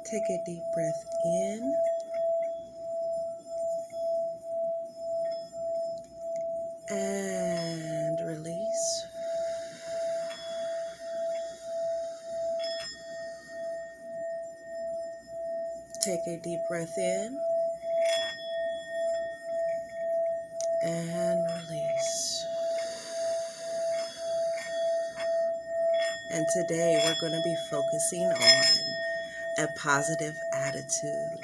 Take a deep breath in and release. Take a deep breath in and release. And today we're going to be focusing on a positive attitude.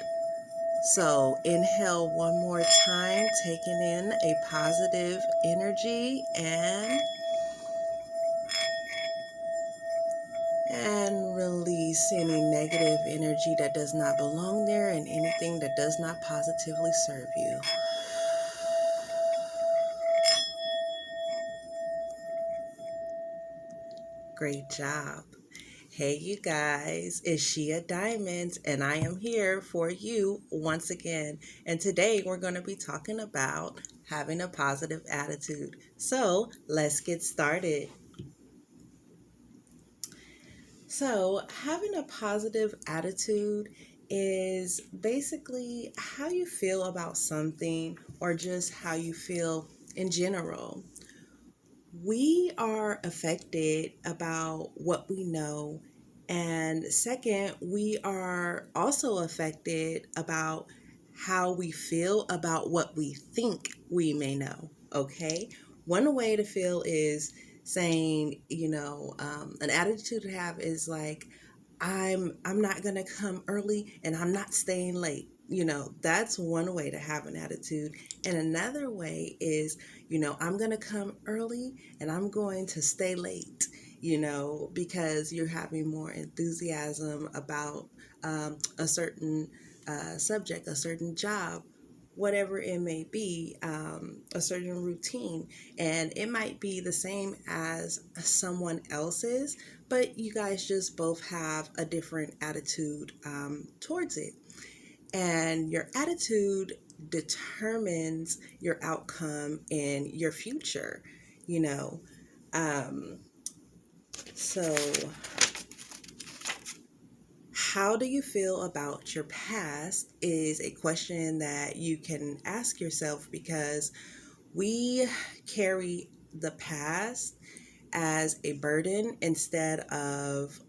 So inhale one more time, taking in a positive energy and release any negative energy that does not belong there and anything that does not positively serve you. Great job. Hey, you guys, it's Shia Diamonds, and I am here for you once again. And today we're going to be talking about having a positive attitude. So let's get started. So, having a positive attitude is basically how you feel about something or just how you feel in general. We are affected about what we know. And second, we are also affected about how we feel about what we think we may know. Okay. One way to feel is saying, an attitude to have is like, I'm not gonna come early and I'm not staying late. That's one way to have an attitude. And another way is, I'm going to come early and I'm going to stay late, because you're having more enthusiasm about a certain subject, a certain job, whatever it may be, a certain routine. And it might be the same as someone else's, but you guys just both have a different attitude towards it. And your attitude determines your outcome in your future, you know. Um, so, how do you feel about your past is a question that you can ask yourself because we carry the past as a burden instead of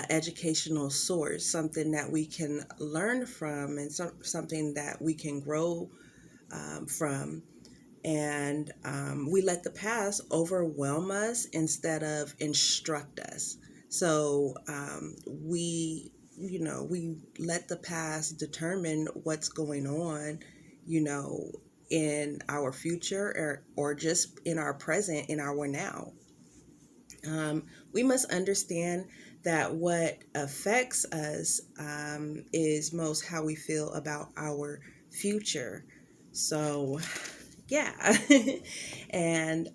educational source, something that we can learn from and something that we can grow from. And we let the past overwhelm us instead of instruct us. So we let the past determine what's going on, in our future or just in our present, in our now. We must understand that what affects us is most how we feel about our future. So, yeah. And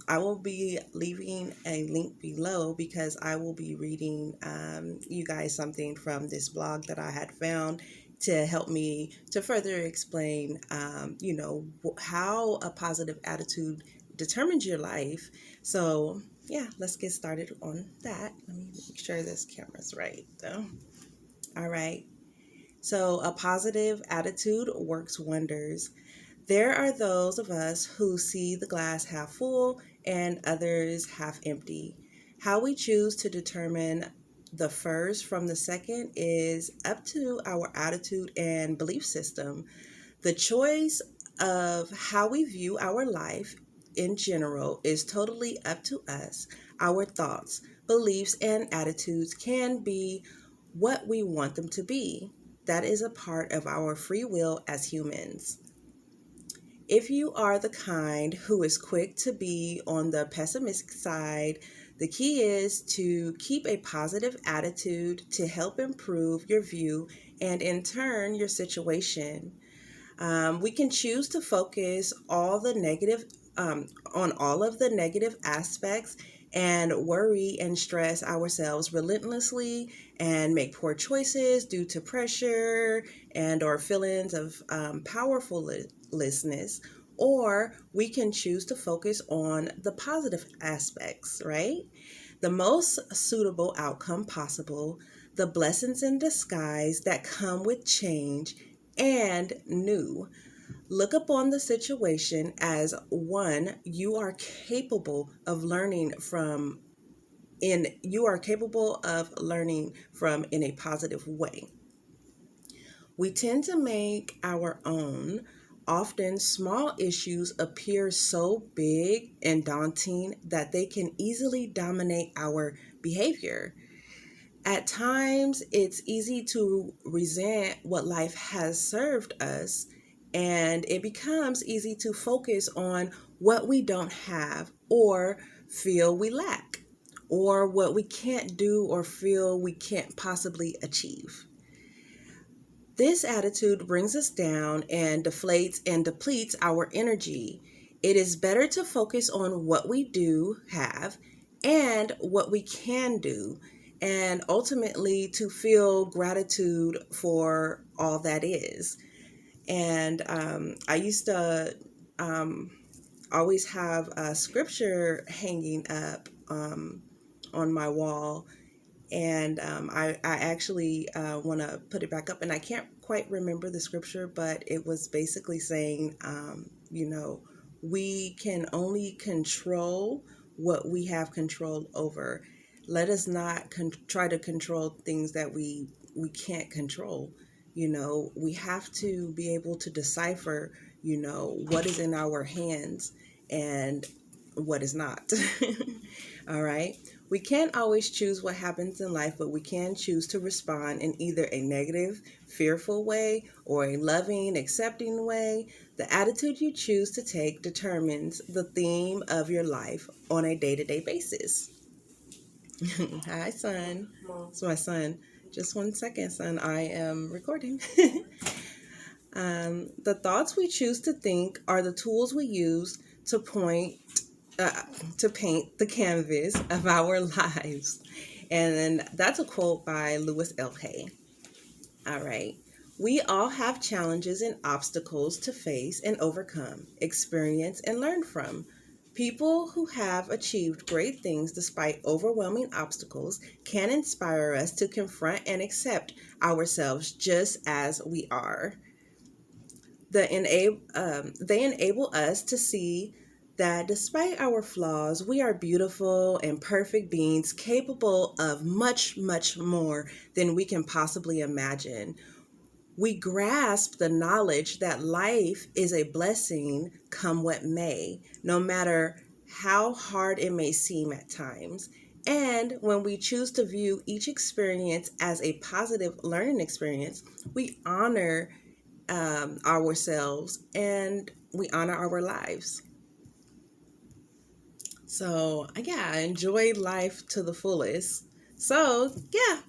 I will be leaving a link below because I will be reading you guys something from this blog that I had found to help me to further explain, how a positive attitude determines your life. So, yeah, let's get started on that. Let me make sure this camera's right, though. All right. So, a positive attitude works wonders. There are those of us who see the glass half full and others half empty. How we choose to determine the first from the second is up to our attitude and belief system. The choice of how we view our life in general is totally up to us. Our thoughts, beliefs, and attitudes can be what we want them to be. That is a part of our free will as humans. If you are the kind who is quick to be on the pessimistic side, the key is to keep a positive attitude to help improve your view and in turn your situation. We can choose to focus on all of the negative aspects and worry and stress ourselves relentlessly and make poor choices due to pressure and or feelings of powerfulness. Or we can choose to focus on the positive aspects, right? The most suitable outcome possible. the blessings in disguise that come with change, and new. Look upon the situation as one you are capable of learning from in a positive way. We tend to make our own, often small issues appear so big and daunting that they can easily dominate our behavior. At times, it's easy to resent what life has served us, and it becomes easy to focus on what we don't have or feel we lack, or what we can't do or feel we can't possibly achieve. This attitude brings us down and deflates and depletes our energy. It is better to focus on what we do have and what we can do, and ultimately to feel gratitude for all that is. And I used to um, always have a scripture hanging up on my wall, and I actually want to put it back up, and I can't quite remember the scripture, but it was basically saying, we can only control what we have control over. Let us not try to control things that we can't control. We have to be able to decipher, what is in our hands and what is not. All right. We can't always choose what happens in life, but we can choose to respond in either a negative, fearful way or a loving, accepting way. The attitude you choose to take determines the theme of your life on a day-to-day basis. Hi, son. It's my son. Just 1 second, son. I am recording. The thoughts we choose to think are the tools we use to uh, paint the canvas of our lives. And then that's a quote by Louis L. Hay. All right. We all have challenges and obstacles to face and overcome, experience, and learn from. People who have achieved great things despite overwhelming obstacles can inspire us to confront and accept ourselves just as we are. They enable us to see that despite our flaws, we are beautiful and perfect beings capable of much, much more than we can possibly imagine. We grasp the knowledge that life is a blessing come what may, no matter how hard it may seem at times. And when we choose to view each experience as a positive learning experience, we honor ourselves and we honor our lives. So, yeah, enjoy life to the fullest. So, yeah,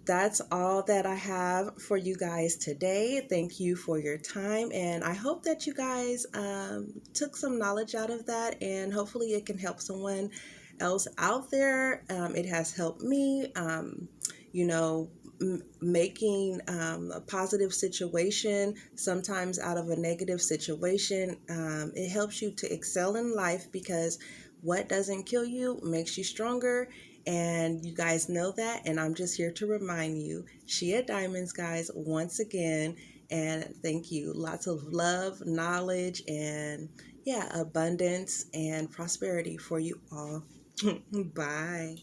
that's all that I have for you guys today. Thank you for your time, and I hope that you guys took some knowledge out of that, and hopefully it can help someone else out there. It has helped me, you know, making a positive situation sometimes out of a negative situation. It helps you to excel in life, because what doesn't kill you makes you stronger, and you guys know that, and I'm just here to remind you. Shea Diamonds, guys, once again, and thank you. Lots of love, knowledge, and yeah, abundance and prosperity for you all. Bye.